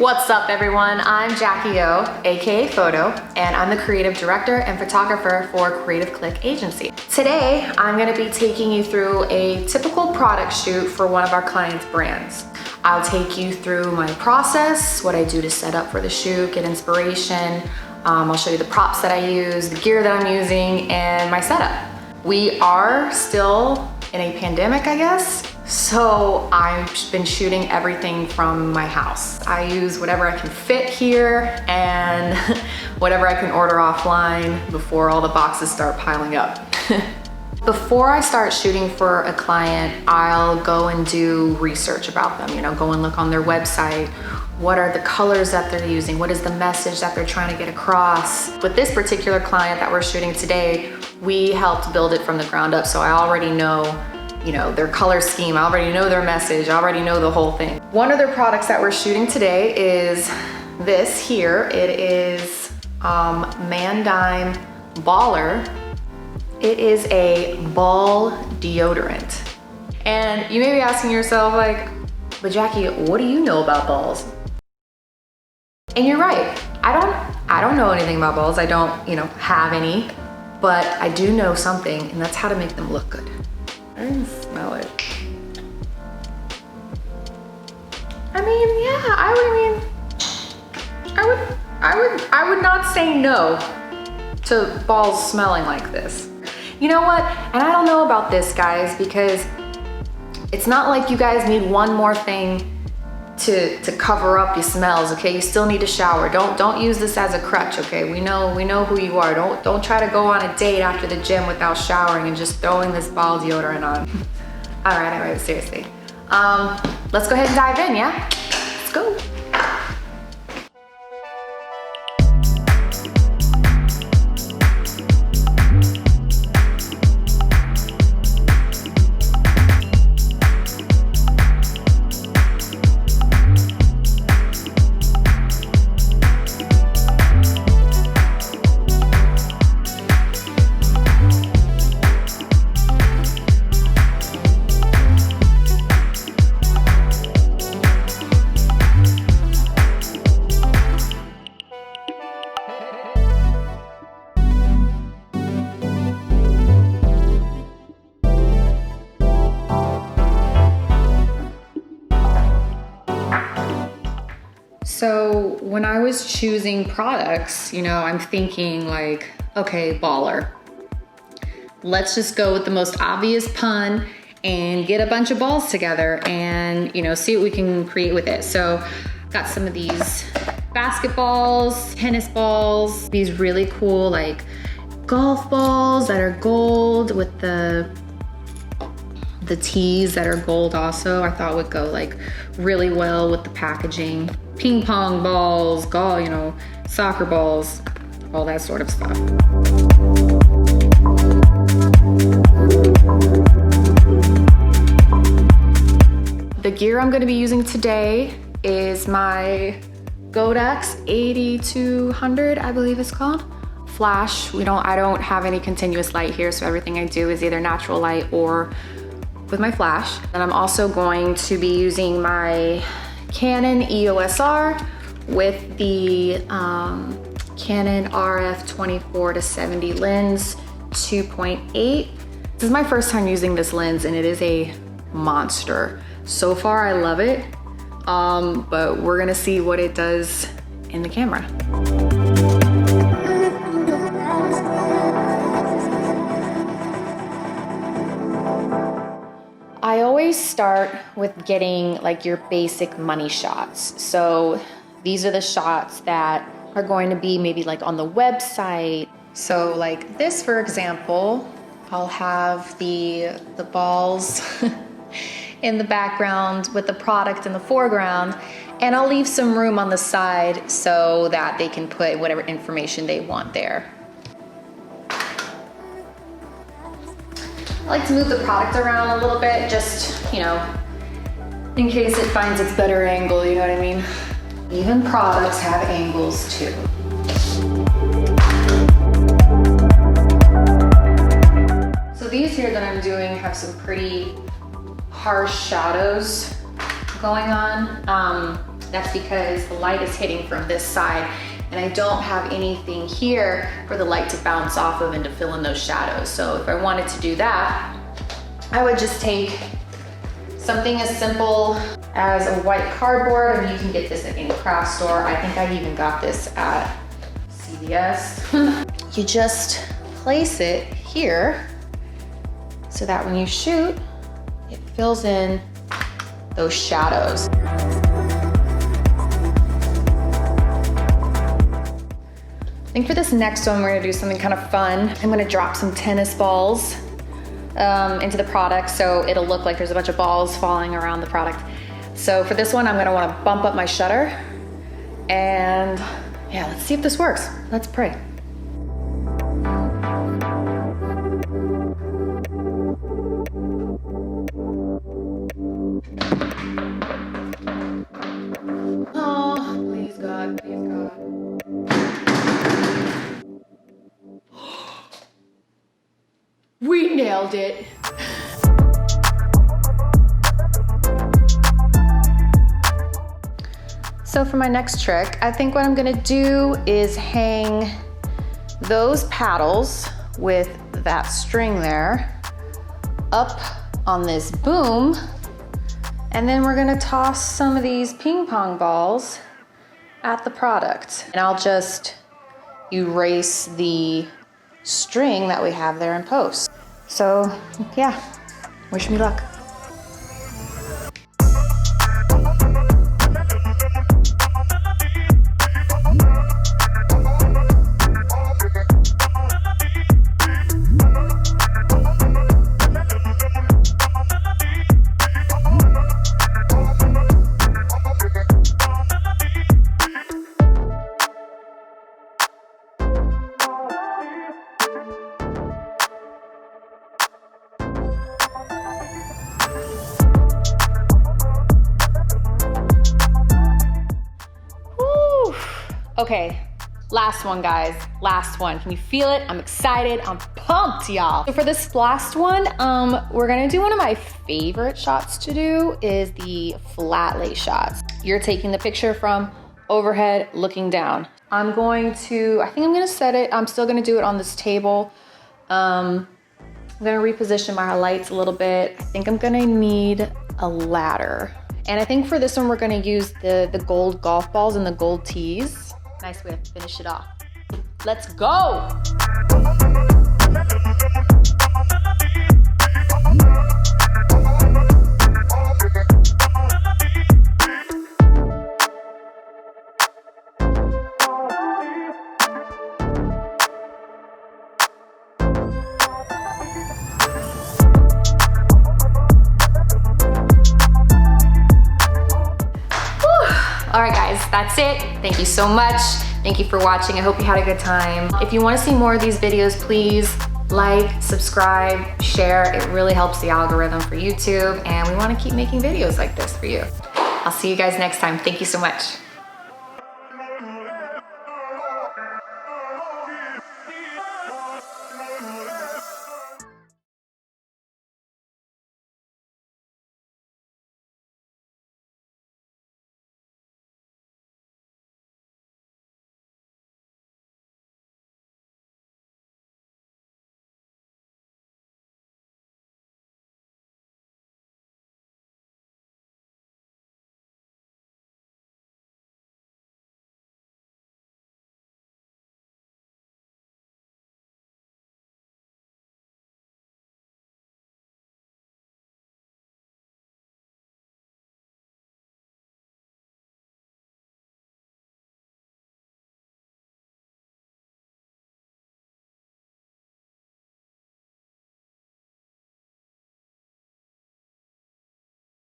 What's up everyone? I'm Jaquie Ohh, aka Photo, and I'm the creative director and photographer for Creative Click Agency. Today, I'm gonna be taking you through a typical product shoot for one of our clients' brands. I'll take you through my process, what I do to set up for the shoot, get inspiration. I'll show you the props that I use, the gear that I'm using, and my setup. We are still in a pandemic, I guess. So I've been shooting everything from my house. I use whatever I can fit here and whatever I can order offline before all the boxes start piling up. Before I start shooting for a client, I'll go and do research about them, go and look on their website. What are the colors that they're using? What is the message that they're trying to get across? With this particular client that we're shooting today, we helped build it from the ground up, so I already know their color scheme, I already know their message, I already know the whole thing. One of their products that we're shooting today is this here. It is Mandime Baller. It is a ball deodorant. And you may be asking yourself like, but Jaquie, what do you know about balls? And you're right, I don't know anything about balls. I don't, have any, but I do know something, and that's how to make them look good. I can smell it. I mean, yeah, I would not say no to balls smelling like this. You know what? And I don't know about this, guys, because it's not like you guys need one more thing to cover up your smells, okay? You still need a shower. Don't use this as a crutch, okay? We know who you are. Don't try to go on a date after the gym without showering and just throwing this ball deodorant on. All right, seriously. Let's go ahead and dive in, yeah? Let's go. So when I was choosing products, I'm thinking like, okay, baller. Let's just go with the most obvious pun and get a bunch of balls together and, see what we can create with it. So got some of these basketballs, tennis balls, these really cool like golf balls that are gold with the tees that are gold also. I thought would go like really well with the packaging. Ping pong balls, golf, soccer balls, all that sort of stuff. The gear I'm gonna be using today is my Godox 8200, I believe it's called. Flash. I don't have any continuous light here, so everything I do is either natural light or with my flash. And I'm also going to be using my Canon EOS R with the Canon RF 24-70 lens 2.8. This is my first time using this lens and it is a monster. So far I love it, but we're gonna see what it does in the camera. I always start with getting like your basic money shots. So these are the shots that are going to be maybe like on the website. So like this, for example, I'll have the balls in the background with the product in the foreground, and I'll leave some room on the side so that they can put whatever information they want there. I like to move the product around a little bit, just, in case it finds its better angle, you know what I mean? Even products have angles too. So these here that I'm doing have some pretty harsh shadows going on. That's because the light is hitting from this side and I don't have anything here for the light to bounce off of and to fill in those shadows. So if I wanted to do that, I would just take something as simple as a white cardboard, and you can get this at any craft store. I think I even got this at CVS. You just place it here so that when you shoot, it fills in those shadows. I think for this next one, we're gonna do something kind of fun. I'm gonna drop some tennis balls into the product so it'll look like there's a bunch of balls falling around the product. So for this one, I'm gonna wanna bump up my shutter, and yeah, let's see if this works. Let's pray. Oh, please God, please God. We nailed it. So for my next trick, I think what I'm gonna do is hang those paddles with that string there up on this boom, and then we're gonna toss some of these ping pong balls at the product. And I'll just erase the string that we have there in post. So yeah, wish me luck. Okay, last one, guys, last one. Can you feel it? I'm excited, I'm pumped, y'all. So for this last one, we're gonna do one of my favorite shots to do is the flat lay shots. You're taking the picture from overhead, looking down. I think I'm gonna set it, I'm still gonna do it on this table. I'm gonna reposition my lights a little bit. I think I'm gonna need a ladder. And I think for this one, we're gonna use the gold golf balls and the gold tees. Nice way to finish it off. Let's go! All right, guys, that's it. Thank you so much. Thank you for watching. I hope you had a good time. If you want to see more of these videos, please like, subscribe, share. It really helps the algorithm for YouTube, and we want to keep making videos like this for you. I'll see you guys next time. Thank you so much.